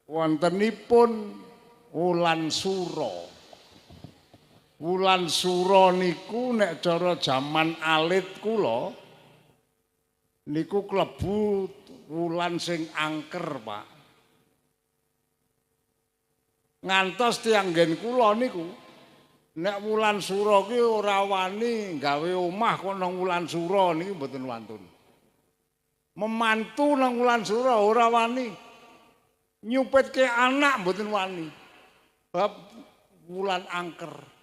wontenipun wulan sura. Wulan sura niku nek cara jaman alit kula niku klebu wulan sing angker, Pak. Ngantos tiyang nggen kula niku nek wulan sura ki ora wani gawe omah kok nang wulan sura niki mboten wantun. Memantu nang wulan sura ora wani. Nyupitke anak mboten wani. Bab wulan angker.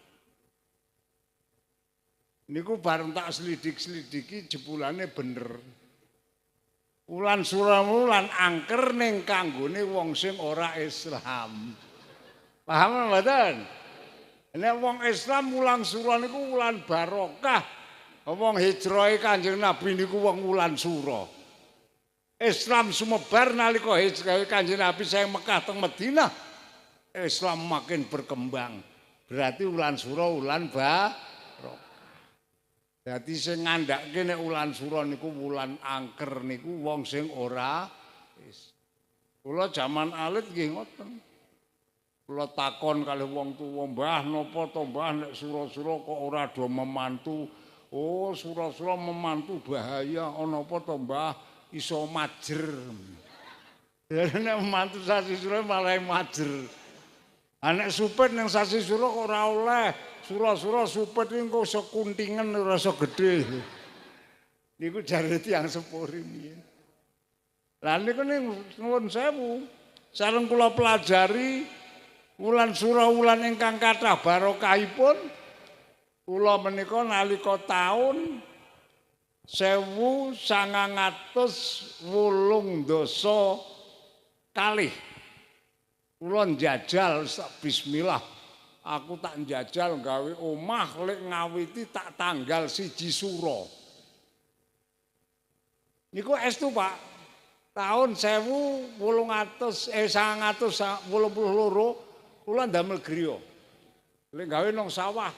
Niku bareng tak selidik-selidiki jebulane bener. Wulan sura wulan angker ning kanggone wong sing ora Islam. Paham mboten? Nek wong Islam wulan sura niku wulan barokah. Wong hijrahe Kanjeng Nabi niku wong wulan sura. Islam sumebar nalika hijrahe Kanjeng Nabi saking Mekah teng Madinah. Islam makin berkembang. Berarti wulan sura wulan barokah. Dadi sing ngandhake nek wulan sura niku wulan angker niku wong sing ora kula jaman alit nggih ngoten. Kula takon kalih wong tuwa, "Mbah napa to Mbah nek sura-sura kok ora do memantu?" "Oh, sura-sura memantu bahaya. Ana apa to Mbah? Iso majer." Nek memantu sasi sura malah majer. Nek supit ning sasi sura kok ora oleh. Sura-sura supet iki engko iso kuntingen ora iso gedhe. Niku jare tiyang sepuh riyin. Lah niku nuwun sewu. Sareng kula pelajari wulan sura wulan ingkang kathah barokahipun. Kula menika nalika taun 1980 kula njajal bismillah. Aku tak njajal gawe omah lek ngawiti tak tanggal 1 Sura. Niku estu, Pak. Tahun 1982 kula ndamel griya. Lek gawe nang sawah.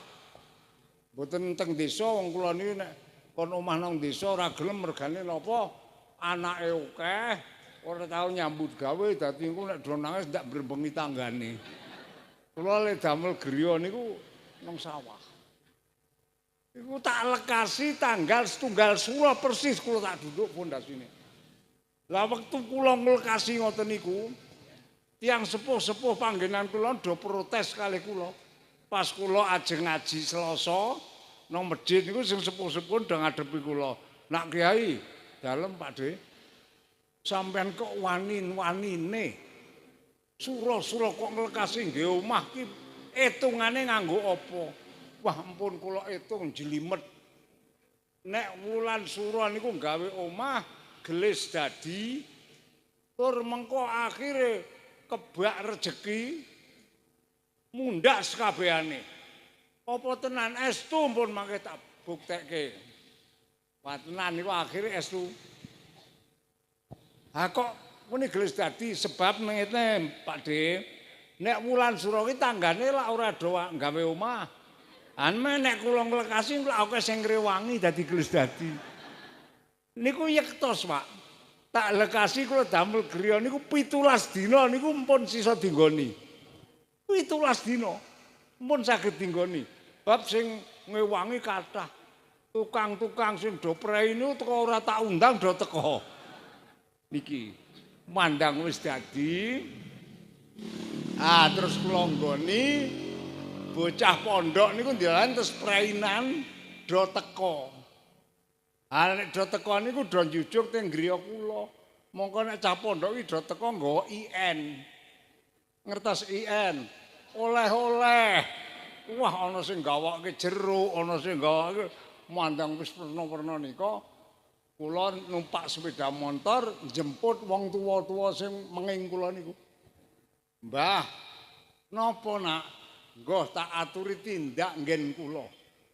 Mboten teng desa wong kula niki nek kon omah nang desa ora gelem mergane napa anake akeh, ora tau nyambut gawe dadi engko nek do nangis ndak brembengi tanggane. Kula le damel griya niku nang sawah. Iku tak lekasi tanggal 1 Sura persis kula tak duduk pondasine. Lah wektu kula nglekasi ngoten niku, tiyang sepuh-sepuh panggenan kula do protes kalih kula. Pas kula ajeng ngaji Selasa nang masjid niku sing sepuh-sepuh do ngadepi kula. "Nak Kiai, dalem Pakde. Sampeyan kok wani-wanine sura-sura kok nglekasi nggih omah ki etungane nganggo apa?" Wah ampun kula etung jelimet. Nek wulan sura niku gawe omah gelis dadi tur mengko akhire kebak rejeki mundhak sekabehane. Apa tenan estu pun mangke tak buktekke. Wah tenan niku akhire estu. Ha kok muni gelis dadi sebab ngene Pakde. Nek wulan sura ki tanggane lak ora do gawe omah. Anme nek kula nglekasi lak akeh sing ngrewangi dadi gelis dadi. Niku yektos, Pak. Tak lekasi kula damel griya niku 17 dina niku mpun sisa dinggoni. 17 dina mpun saged dinggoni. Bab sing ngewangi kathah. Tukang-tukang sing do prei niku teko ora tak undang do teko. Niki mandang wis dadi. Terus kula nggoni bocah pondok niku ndalan terus prainan do teko. Nek do teko niku do njujuk teng griya kula. Mongko nek cah pondok iki do teko nggawa IN. Ngertos IN. Oleh-oleh. Wah ana sing gawake jeruk, ana sing gawake mandang wis perna-perna nika. Kula numpak sepeda motor jemput wong tuwa-tuwa sing menging kula niku. "Mbah, napa nak? Nggoh tak aturi tindak nggen kula."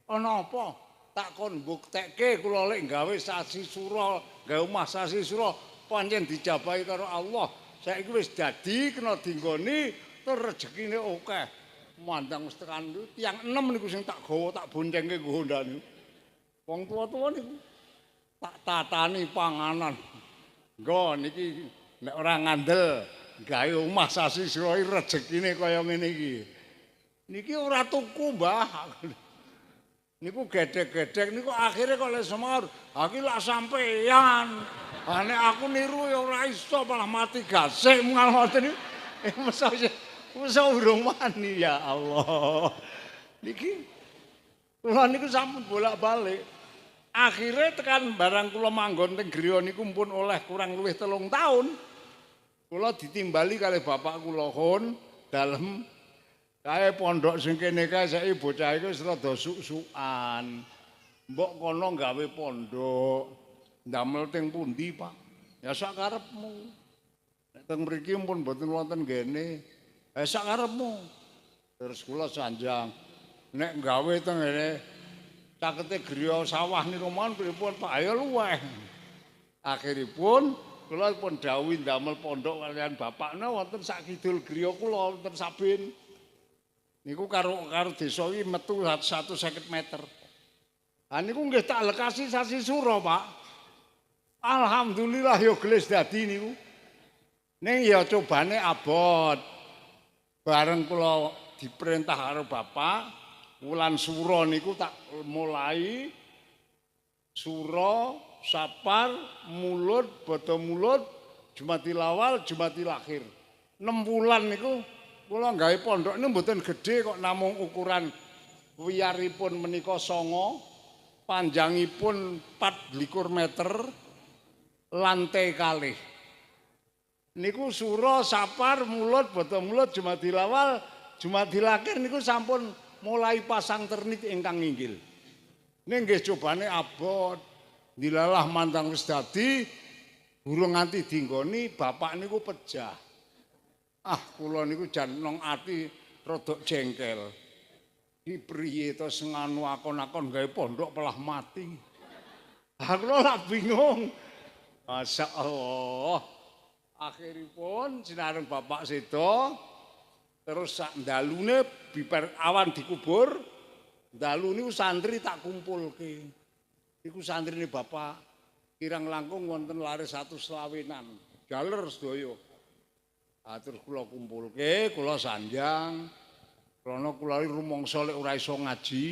"Ana apa?" "Tak kon buktekke kula lek gawe sasi sura, gawe omah sasi sura pancen dijabahi karo Allah. Saiki wis dadi kena dinggoni tur rejekine akeh." Mandang wis tekan tiyang 6 niku sing tak gawa tak boncengke nggo Honda niku. Wong tuwa-tuwa niku tak tatani panganan. "Nggo niki nek ora ngandel gawe omah sasi sira rezekine kaya ngene iki. Niki ora tuku, Mbah. Niku gedhek-gedhek niku akhire kok le semar. Ha iki lak sampeyan. Ha nek aku niru ya ora iso malah mati gasik mungal ngoten niku. Masa urung wani ya Allah. Niki kula niku sampun bolak-balik. Akhire tekan barang kula manggon teng griya niku pun oleh kurang luwih 3 tahun. Kula ditimbali kalih bapak kula Hon dalem kae pondok sing kene kae saiki bocah iku wis rada suk-sukan. Mbok kono gawe pondok. Ndamel teng pundi, Pak? Ya sak karepmu. Nek teng mriki pun mboten wonten ngene. Sak karepmu. Terus kula sanjang. Nek gawe teng ngene cakete griya sawah niku mon pripun, Pak? Ayo luweh. Akhiripun kula pun dawuhi ndamel pondok kaliyan bapakna wonten sak kidul griya kula wonten Sabin. Niku karo desa iki metu 150 meter. Ha niku nggih tak lekasi sasi sura, Pak. Alhamdulillah ya gelis dadi niku. Ning ya cobane abot. Bareng kula diperintah karo bapak, wulan sura niku tak mulai sura, sapar, mulut, bata mulut, Jumatil Awal, Jumatil Akhir. 6 wulan niku kula gawe pondok ini mboten gedhe kok namung ukuran wiyaripun menika 9, panjangipun 24 meter, lantai kalih. Niku sura, sapar, mulut, bata mulut, Jumatil Awal, Jumatil Akhir niku sampun mulai pasang ternit ingkang inggil. Ning nggih cobane abot. Dilalah mantang wis dadi burung nganti dinggoni bapak niku pejah. Ah, kula niku jan nang ati rada jengkel. Iki priye to senganu akon-akon gawe pondok pelah mati. Ah, kula lak bingung. Masya Allah. Akhiripun sinareng bapak sedo terus sak ndalune bibar awan dikubur. Dalu niku santri tak kumpulke. Iku santrine bapak kirang langkung wonten lare 120-an. Jaler sedaya. Terus kula kumpulke, kula sanjang. Krana kula rumangsa lek ora iso ngaji,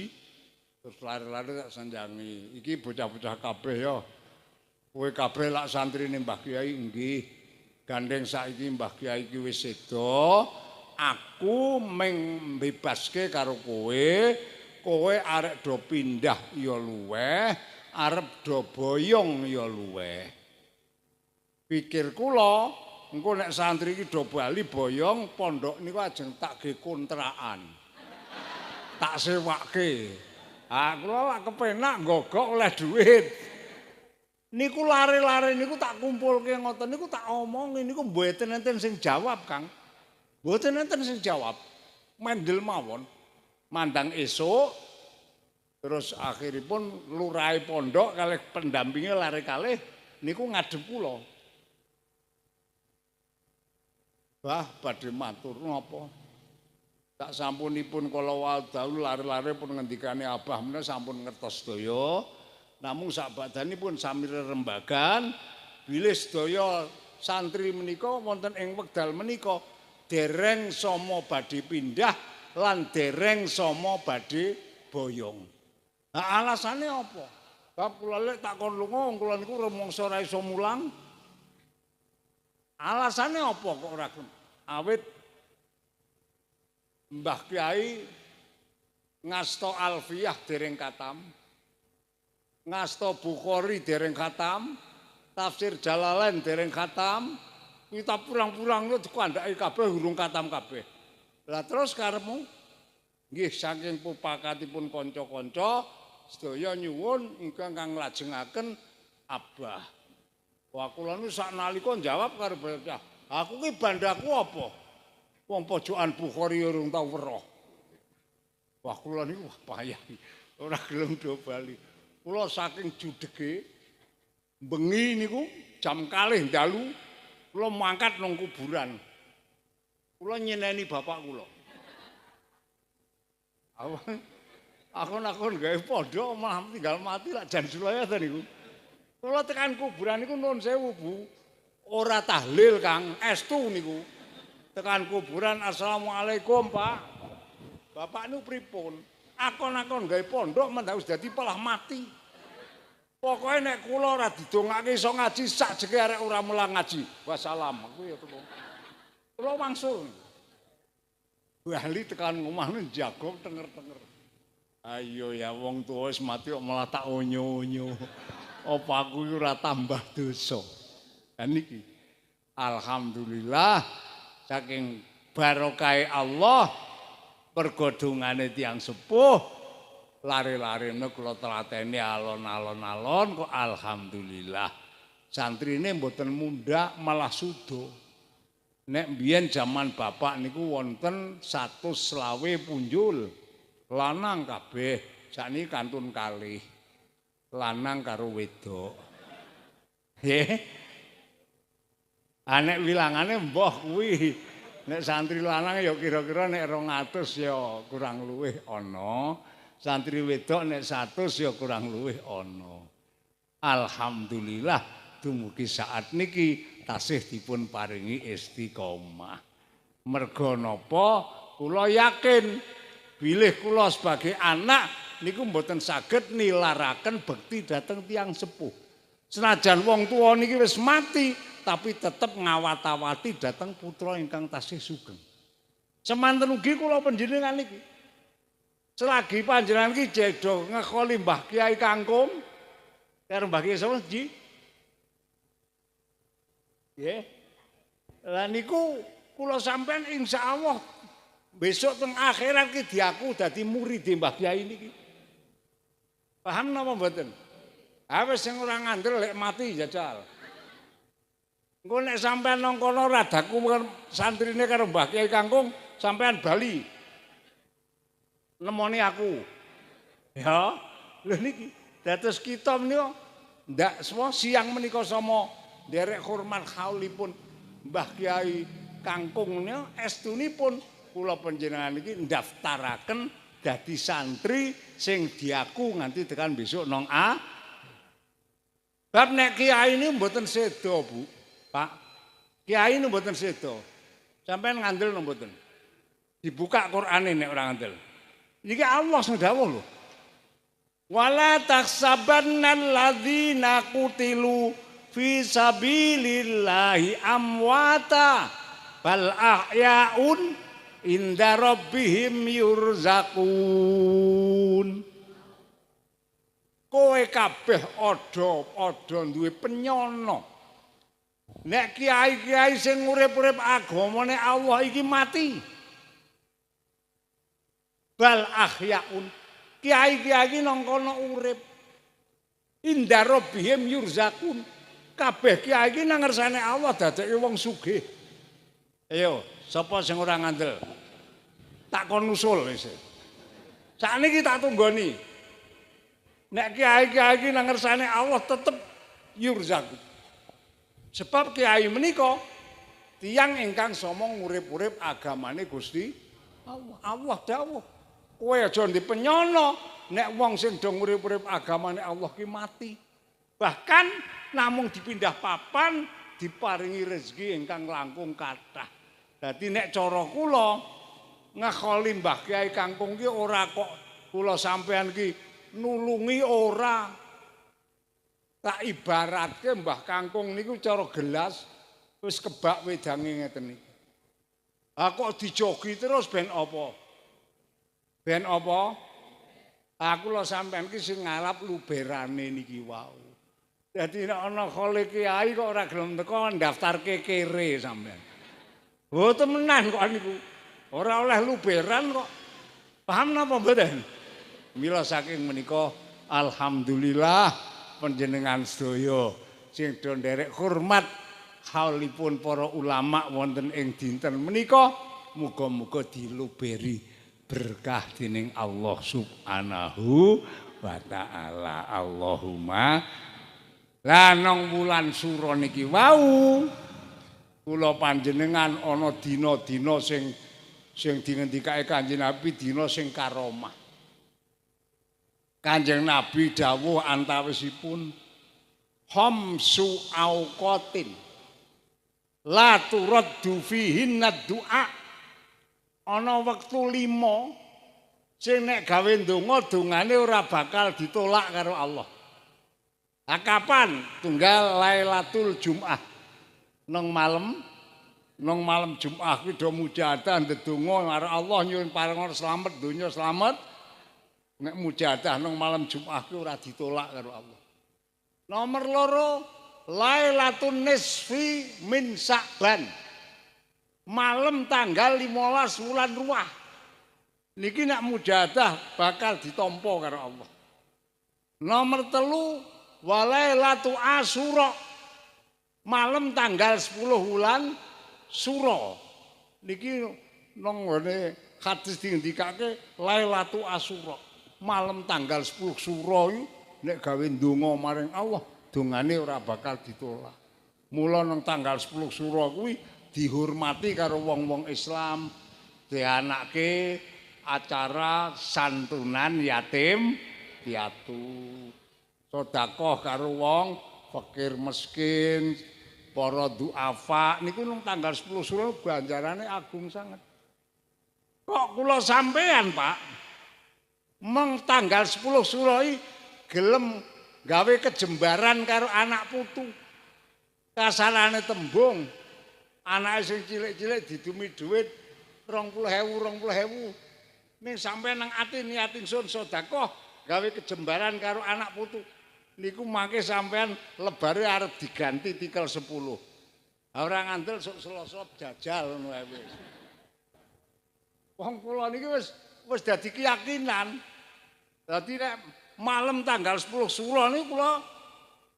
terus lare-lare tak sanjangi. Iki bocah-bocah kabeh ya. Kowe kabeh lak santrine Mbah Kyai nggih. Gandeng saiki Mbah Kyai iki wis sedo. Aku meng bebaske karo kowe. Kowe arek do pindah ya luweh, arep do boyong ya luweh. Pikir kula engko nek santri iki do bali boyong, pondok niku ajeng tak ge kontrakan. Tak sewake. Ah kula lak kepenak gogok oleh duit. Niku lare-lare niku tak kumpulke ngoten niku tak omongi niku mboten enten sing jawab, Kang. Mboten enten sing jawab. Mendel mawon. Mandang esuk terus akhiripun lurahe pondok kalih pendampinge lare kalih niku ngadep kula. Bah badhe matur napa? Tak sampunipun kala wau lare-lare pun ngendikane Abah menika sampun ngertos sedaya. Namung sakbadanipun sami rembagan bilih sedaya santri menika wonten ing wekdal menika dereng sama badhe pindah lan dereng sama badhe boyong. Nah alasane apa? Bab kula lek takon lunga kula niku rumangsa ora iso mulang. Alasane apa kok ora gelem? Awit Mbah Kyai ngasta Alfiyah dereng katam. Ngasta Bukhari dereng katam. Tafsir Jalalain dereng katam. Kitab purang-purang itu dikandhaki kabeh urung katam kabeh. Lah terus karepmu nggih saking pupakatipun kanca-kanca sedaya nyuwun ingkang kang nglajengaken Abah. Wah kula niku saknalika jawab karo bocah. Aku ki bandaku apa? Wong pojokan Bukhari urung tau weruh. Wah kula niku payah. Ora gelem do bali. Kula saking judege bengi niku jam kalih dalu kula mangkat nang kuburan. Kula nyeneni bapak kula. Akon-akon gawe pondok malah tinggal mati lak jan sulaya ta niku. Kula tekan kuburan niku nuwun sewu Bu. Ora tahlil Kang, estu niku. tekan kuburan assalamualaikum Pak. Bapak nu pripun? Akon-akon gawe pondok mendawis dadi palah mati. Pokoke nek kula ora didongake iso ngaji sak jeke arek ora mulang ngaji. Wassalam. Aku ya temu. Kula wangsul. Bali tekan omah nu jagong tenger-tenger. Ayo ya wong tuwa wis mati kok malah tak onyo-onyo. Apa aku ora tambah dosa. Dan niki alhamdulillah saking barokah Allah pergodhongane tiyang sepuh lari-larine kula telateni alon-alon kok alhamdulillah santrine mboten mundhak malah sudo. Nek mbiyen jaman bapak niku wonten 120 punjul lanang kabeh sakniki kantun kalih lanang karo wedok. Nggih. Anek wilangane mbah kuwi. Nek santri lanang ya kira-kira nek 200 ya kurang luwih ana. Santri wedok nek 100 ya kurang luwih ana. Alhamdulillah dumugi saat niki tasih dipun paringi istiqomah. Merga napa? Kula yakin bilih kula sebagai anak niku mboten saged nilaraken bekti dhateng tiyang sepuh. Senajan wong tuwa niki wis mati, tapi tetep ngawat-awati dhateng putra ingkang tasih sugeng. Semanten ugi kula panjenengan niki. Selagi panjenengan iki jedo ngekoli Mbah Kiai Kangkung karo Mbah Kiai sapa Ji? Nggih. Lah niku kula sampean insyaallah besok teng akhirat ki diaku dadi murid Mbah Kiai niki. Paham napa mboten? Awis sing ora ngandel lek mati jajal. Engko nek sampean nang kono radaku santrine karo Mbah Kiai Kangkung sampean bali. Nemoni aku. Ya, lho niki dados kita menika ndak semua siang menika sama derek hormat haulipun Mbah Kiai Kangkung menika estunipun kula panjenengan iki ndaftaraken dadi santri sing diaku nganti tekan besok nang Bab nek kiai ini mboten sedo, Bu. Pak. Kiai ini mboten sedo. Sampeyan ngandel napa mboten? Dibuka Qur'ane nek ora ngandel. Iki Allah sing dawuh lho. Wala tahsabannal ladzina qutilu fi sabilillahi amwata bal ahyaun inda rabbihim yurzaqun. Kowe kabeh padha duwe penyono. Nek kiai-kiai sing urip-urip agamane Allah iki mati. Bal ahyaun. Kiai-kiai iki nang kono urip. Inda rabbihim yurzaqun. Kabeh kiai iki nang ngersane Allah dadeke wong sugih. Ayo, sapa sing ora ngandel? Tak kon usul wis. Sakniki tak tunggoni. Nek kiai-kiai iki nang ngersane Allah tetep yurzaqun. Sebab kiai menika tiyang ingkang somong urip-urip agamane Gusti Allah. Allah dawuh, kowe aja dipenyono nek wong sing do urip-urip agamane Allah ki mati. Bahkan namung dipindah papan diparingi rezeki ingkang langkung kathah. Dadi nek cara kula ngekoli Mbah Kiai Kangkung ki ora kok kula sampean ki nulungi ora. Tak ibaratke Mbah Kangkung niku cara gelas wis kebak wedange ngeten iki. Ah kok dijogi terus ben apa? Ben apa? Aku lho sampean ki sing ngarap luberane niki wau. Dadi nek ana khole kiai kok ora gelem teko ndaftarke kere sampean. Oh temenan kok niku. Ora oleh luberan kok. Paham napa mboten? Mila saking menika alhamdulillah panjenengan sedaya sing do nderek hormat haulipun para ulama wonten ing dinten menika muga-muga diluberi berkah dening Allah Subhanahu wa taala. Allahumma lah nang wulan sura niki wau kula panjenengan ana dina-dina sing dingendikake Kanjeng Nabi dina sing karomah. Kanjeng Nabi dawuh antawisipun khamsu auqatin la turaddu fihinna du'a. Ana wektu 5 sing nek gawe ndonga dongane ora bakal ditolak karo Allah. Lah kapan? Tunggal Lailatul Jum'ah. Nang malam Jum'ah kuwi do mujahadah ndedonga karo Allah nyuwun paring slamet donya slamet. Nek mujahadah nang malam Jum'ah kuwi ora ditolak karo Allah. Nomor 2 Lailatul Nisfi min Sa'ban. Malam tanggal 15 bulan Ruah. Niki nek mujahadah bakal ditampa karo Allah. Nomor 3 Walailatul Asyura. Malam tanggal 10 bulan Sura. Niki nang ngene hadis dingendikake Lailatul Asyura. Malam tanggal 10 Sura iki nek gawe ndonga maring Allah, dongane ora bakal ditolak. Mula nang tanggal 10 Sura kuwi dihormati karo wong-wong Islam, dianake acara santunan yatim piatu. Sedekah karo wong fakir miskin, para duafa niku nang tanggal 10 Sura ganjarane agung sanget. Kok kula sampean, Pak? Meng tanggal 10 Sura iki gelem gawe kejembaran karo anak putu. Kasarane tembung anake sing cilik-cilik didumi dhuwit 20.000. Ning sampean nang ati niat ingsun sedekah gawe kejembaran karo anak putu. Niku mangke sampean lebare arep diganti tikel 10. Ora ngandel sok Selasa jajal ngono ae wis. Wong kula niki wis dadi keyakinan. Dadi nek malam tanggal 10 Sura niku kula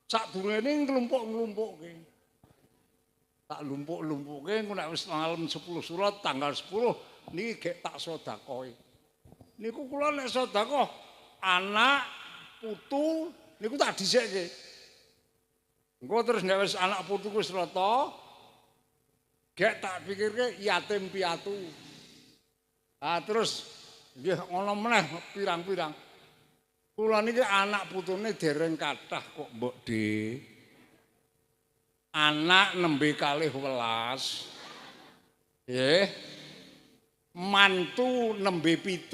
sadurunge nglumpuk-nglumpuk. Tak lumpuk-lumpuke engko nek wis malam 10 Sura tanggal 10 niki gek tak sedekahi. Niku kula nek sedekah anak putu niku tak dhisikke. Engko terus nek wis anak putu wis rata gek tak pikirke yatim piatu. Ah terus nggih ana meneh pirang-pirang. Kula niki anak putune dereng kathah kok Mbok De. Anak nembe kalih welas, mantu nembe 7,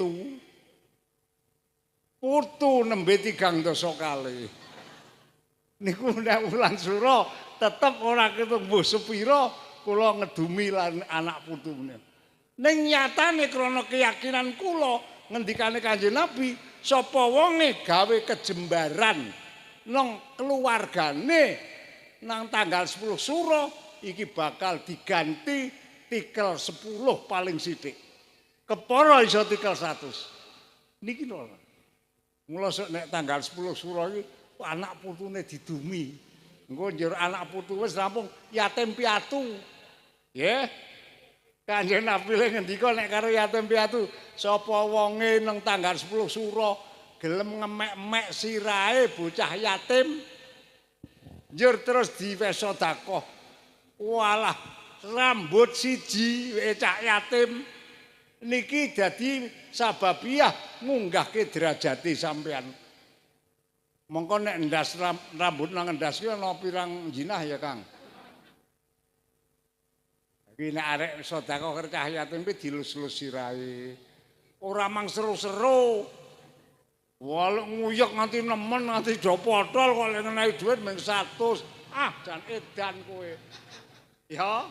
putu nembe 3 kalih. Niku nek wulan Sura tetep ora ketung mbuh sepira kula ngedumi lan anak putune. Ning nyatane krana keyakinan kula ngendikane Kanjeng Nabi, sapa wonge gawe kejembaran nang keluargane nang tanggal 10 Sura iki bakal diganti tikel 10 paling sithik. Kepara iso tikel 100. Niki lho. Mula sok nek tanggal 10 Sura iki anak putune didumi. Engko njur anak putu wis rampung yatim piatu. Nggih. Kanjeng Nabi ngendika nek karo yatim piatu, sapa wonge nang tanggal 10 Sura gelem ngemek-emek sirahe bocah yatim njur terus diwe sedekah. Walah, rambut siji cah yatim niki dadi sababiah ngunggahke derajate sampean. Mongko nek ndas rambut nang ndas ki ana pirang jinah ya, Kang? Iki nek arek sedekah karo cah yatim ki dilus-lus sirahe. Ora mang seru-seru. Walau nguyek nganti nemen nganti do potol kok lek ngenehi dhuwit mung 100. Ah, jan edan kowe. Ya.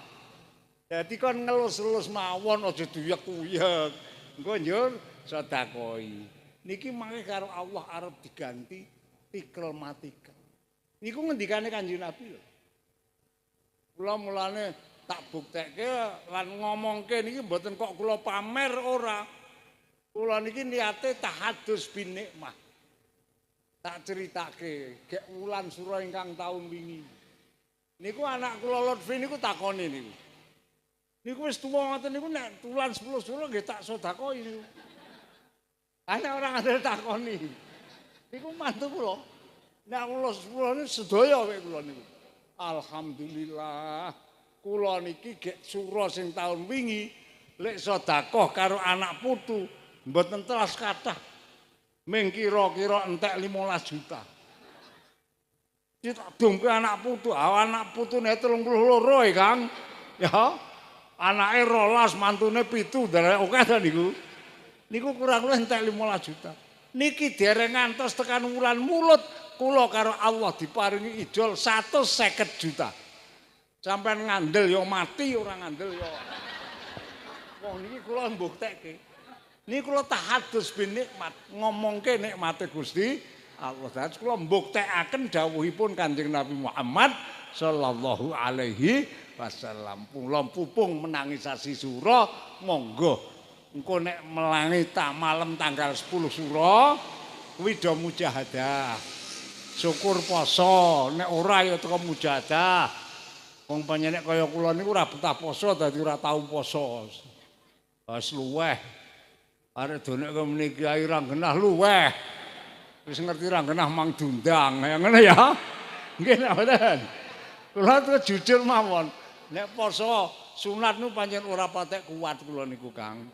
Dadi kon ngelus-elus mawon aja duyek-uyek. Engko njur sedekahi. Niki mangke karo Allah arep diganti tikel matikel. Niku ngendikane Kanjeng Nabi lho. Kula mulane tak buktekke lan ngomongke niki mboten kok kula pamer ora. Kula niki niate tahadus bin nikmah. Tak critake, gek wulan Sura ingkang taun wingi. Niku anak kula Lutfi niku takoni niku. Niku wis tuwa ngoten niku nek wulan 10 Sura nggih tak sedekahi niku. Ana ora ngandel takoni. Niku mantu kula. Nek kula 10 niku sedaya wek kula niku. Alhamdulillah. Kula niki gek Sura sing taun wingi lek sedekah karo anak putu mboten telas kathah. Ming kira-kira entek 15 juta. Ditak dompe anak putu, anak putune 32 ya, Kang. Ya. Anake 12, mantune 7, derek akeh ta niku. Niku kurang luwih entek 15 juta. Niki dereng ngantos tekan wulan mulut kula karo Allah diparingi ijol 150 juta. Sampeyan ngandel ya mati, ora ngandel ya. Wong niki kula mbuktekke. Niki kula tahadus bin nikmat, ngomongke nikmate Gusti Allah. Dados kula mbuktekaken dawuhipun Kanjeng Nabi Muhammad sallallahu alaihi wasallam. Kula pupung menangi sasi sura, monggo engko nek melangi malam tanggal 10 sura kuwi do mujahadah. Syukur poso, nek ora ya teko mujahadah. Wong panjenengan kaya kula niku ora betah poso dadi ora tau poso. Wis luweh. Arek donek ke meniki ae ra genah luweh. Wis ngerti ra genah mang dundang. Ya ngene ya. Nggih mboten. Kula terus jujur mawon. Nek poso sunat niku pancen ora patek kuat kula niku Kang.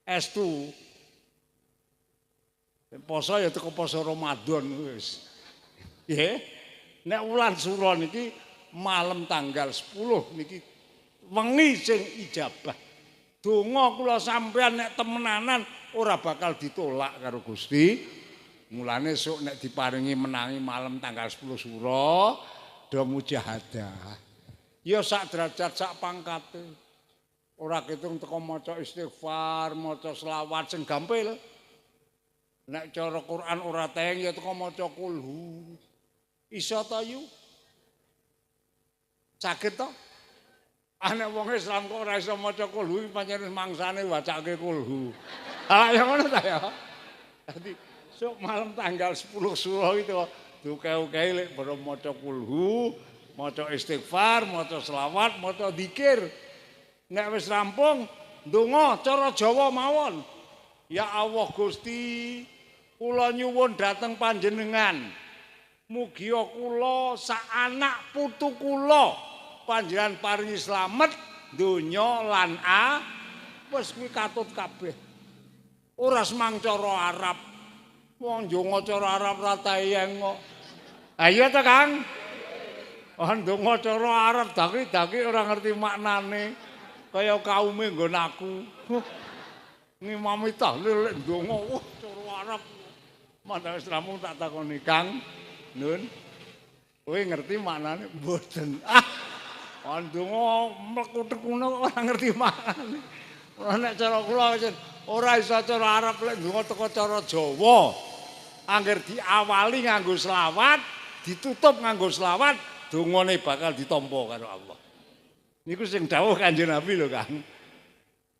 Estu. Poso ya teko poso Ramadan wis. Nggih. Nek wulan sura niki malam tanggal 10 niki wengi sing ijabah. Donga kula sampean nek temenanan ora bakal ditolak karo Gusti. Mulane sok nek diparingi menangi malam tanggal 10 sura do mujahadah. Ya sak derajat sak pangkate. Ora ketung teko maca istighfar, maca selawat sing gampil. Nek cara Quran ora teng ya teko maca kulhu. Iso ta yu? Saged to? Anak wong Islam kok ora iso maca kulhu pancen mangsane wacake kulhu. Ah ya ngono ta ya. Dadi sok malam tanggal 10 sura itu duke-uke lek baru maca kulhu, maca istighfar, maca selawat, maca zikir. Nek wis rampung ndonga cara Jawa mawon. Ya Allah Gusti, kula nyuwun dhateng panjenengan. Mugi kula sak anak putu kula panjenengan paringi slamet donya lan wis kuwi katut kabeh. Ora semang cara Arab. Wong ndonga cara Arab ra tayeng kok. Ha iya ta, Kang? Ndonga cara Arab daki-daki ora ngerti maknane. Kaya kaume nggon aku. Ngimami tahlil lek ndonga cara Arab. Mandang Islammu tak takoni, Kang. Nun. Kowe ngerti maknane mboten. Ndonga mlekutek ngono ora ngerti maknane. Nek cara kula ora iso cara Arab lek ndonga teko cara Jawa. Angger diawali nganggo selawat, ditutup nganggo selawat, dongane bakal ditampa karo Allah. Niku sing dawuh Kanjeng Nabi lho, Kang.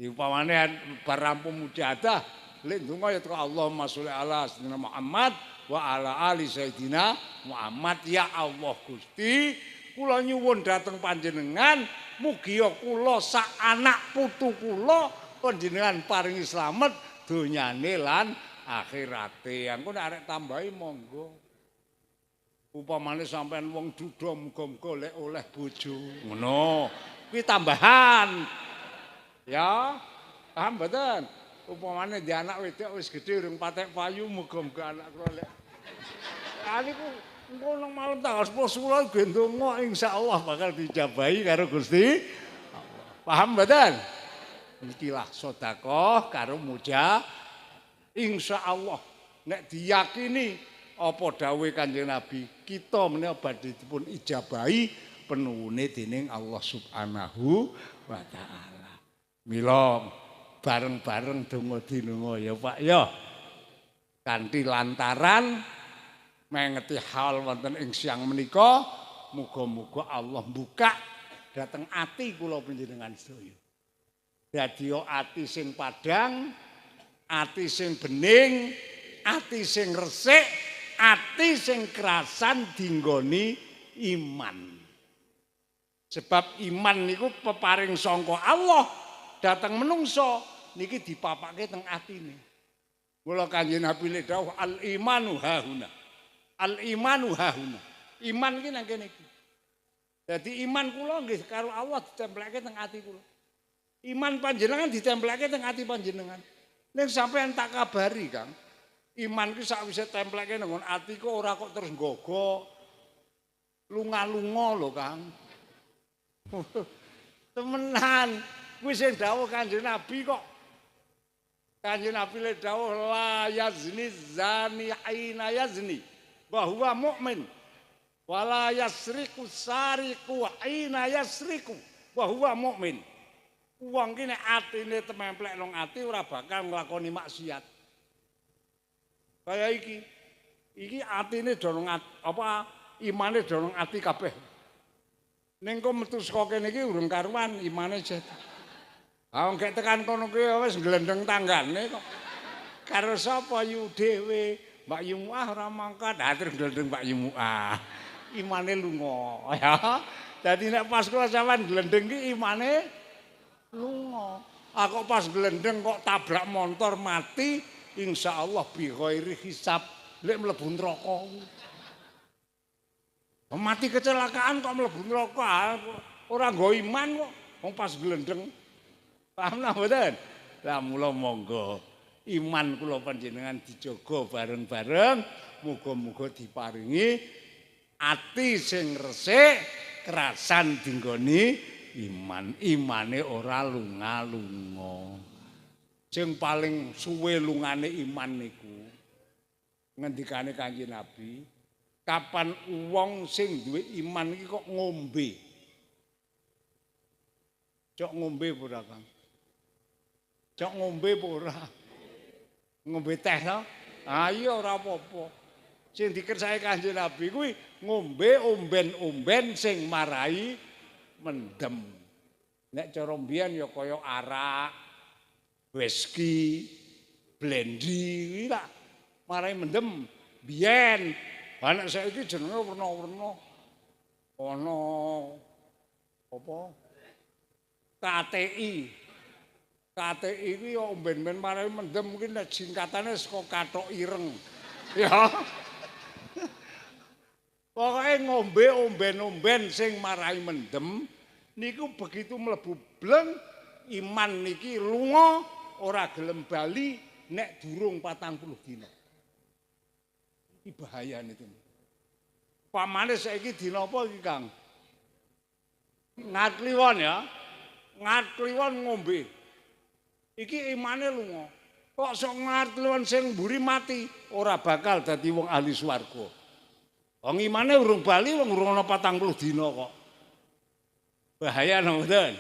Upamane bar rampung mujahadah, lek ndonga ya teko Allahumma sholli ala sayyidina Muhammad wa ala ali sayyidina Muhammad. Ya Allah Gusti, kula nyuwun dhateng panjenengan mugi kula sak anak putu kula panjenengan paringi slamet donyane lan akhirate. Engko nek arek tambahi monggo. Upamane sampean wong duda muga-muga lek oleh bojo. Ngono. Kuwi tambahan. Ya. Paham mboten? Upamane di anak wedok wis gedhe urung patek payu muga-muga anak kula lek. Niku engko nang malam tanggal 10 Sura gendonga insyaallah bakal dijabahi karo Gusti. Paham mboten? Ikilah sedekah karo insyaallah nek diyakini apa dawuhe Kanjeng Nabi kita menika badhe dipun ijabahi penuhune dening Allah Subhanahu wa taala. Mila bareng-bareng donga dinunga ya Pak ya. Kanthi lantaran mengeti hal wonten ing siang menika muga-muga Allah buka dhateng ati kula panjenengan sedaya. Dadi ati sing padhang, ati sing bening, ati sing resik, ati sing kerasan dinggoni iman. Sebab iman niku peparing sangka Allah dhateng menungso niki dipapake teng atine. Mula Kanjeng Nabi le dawuh al-imanu hahuna. Al-imanu hahuna. Iman iki nang kene iki. Dadi iman kula nggih karo Allah ditempleke teng ati kula. Iman panjenengan ditempleke teng ati panjenengan. Nek sampean tak kabari, Kang. Iman ki sakwise templeke nang ati kok ora kok terus nggogo lunga-lunga lho, Kang. Temenan. Kuwi sing dawuh Kanjeng Nabi kok. Kanjeng Nabi le dawuh la yazni zani aina yazni wa huwa mukmin. Wala yasriku sariku aina yasriku wa huwa mukmin. Wong ki nek atine tememplek nang ati ora bakal nglakoni maksiat. Kaya iki. Iki atine do nang apa imane do nang ati kabeh. Ning kok metu saka kene iki urung karuan imane jet. Ah wong gek tekan kono kuwi wis glendeng tanggane kok. Karo sapa yu dhewe, Mbak Yu Muah ora mangkat. Ha terus glendeng Mbak Yu Muah. Imane lunga ya. Dadi nek pas kula sampean glendeng ki imane lunga. Ah kok pas glendeng kok tabrak motor mati, insyaallah bi ghairi hisab lek mlebu neraka. Mati kecelakaan kok mlebu neraka, ora nggo iman kok wong pas glendeng. Paham napa mboten? Lah mula monggo iman kula panjenengan dijaga bareng-bareng, muga-muga diparingi ati sing resik, kerasan dinggoni iman. Imane ora lunga-lunga. Sing paling suwe lungane iman niku ngendikane Kanjeng Nabi, kapan wong sing duwe iman iki kok ngombe. Cok ngombe ora, Kang? Cok ngombe apa ora? Ngombe teh to? Ah iya ora apa-apa. Sing dikersake Kanjeng Nabi kuwi ngombe omben-omben sing marai mendem. Nek cara mbiyen ya kaya arak, whisky, blendi kuwi tak marai mendem biyen. Anak saiki jenenge werna-werna. Ana apa? KTI. KTI iki ya omben-omben marai mendem mungkin nek singkatane saka kathok ireng. Ya. Pokoke ngombe omben-omben sing marai mendem niku begitu mlebu bleng iman niki lunga ora gelem bali nek durung 40 dina. Iki bahayane itu. Pamane saiki dina apa iki, Kang? Ngatliwon ya. Ngatliwon ngombe. Iki imane lunga. Kok sok ngatliwon sing mburi mati ora bakal dadi wong ahli swarga. Wong imane urung bali wong urung ana 40 dina kok. Bahaya nang mboten.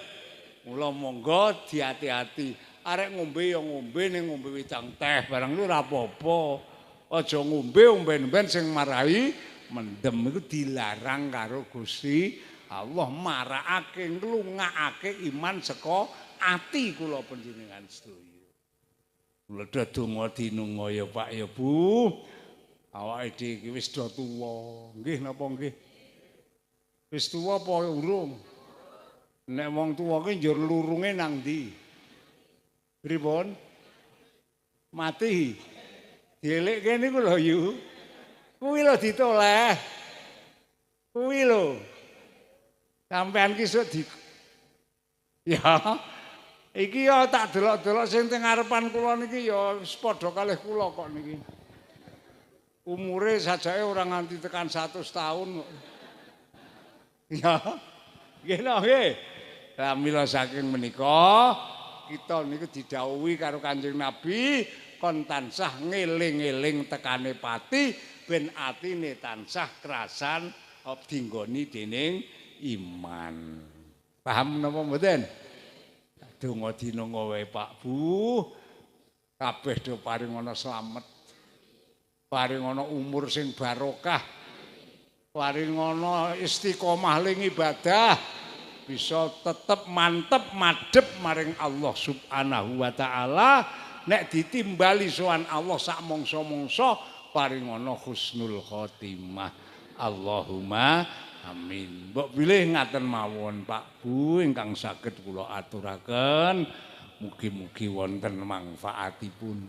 Mula monggo diati-ati. Arek ngombe ya ngombe ning ngombe wedang teh barang ora apa-apa. Aja ngombe omben-omben sing marai mendem iku dilarang karo Gusti Allah, marakake nglungakake iman saka ati kula panjenengan sedaya. Kula donga dinunga ya Pak ya Bu. Awake dhewe iki wis do tuwa. Nggih napa nggih? Wis tuwa apa urung? Nek wong tuwa ki njur lurunge nang ndi? Pripun? Mati. Dielekke niku lho yu. Kuwi lho ditoleh. Kuwi lho. Sampean ki sok di ya. Iki ya tak delok-delok sing teng ngarepan kula niki ya wis padha kalih kula kok niki. Umure sajake ora nganti tekan 100 tahun kok. Ya. Nggih lho nggih. Lah mila saking menika kita niku didhawuhi karo Kanjeng Nabi kon tansah ngeling-eling tekane pati ben atine tansah krasan dinggoni dening iman. Paham napa mboten? Donga dinunga wae Pak Bu. Kabeh do paring ana slamet. Paring ana umur sing barokah. Paring ana istiqomah ling ibadah. Bisa tetep mantep madhep maring Allah Subhanahu wa taala. Nek ditimbali sowan Allah sak mangsa-mangsa paring ana husnul khotimah. Allahumma amin. Mbok bilih ngaten mawon Pak Bu ingkang saged kula aturaken. Mugi-mugi wonten manfaatipun.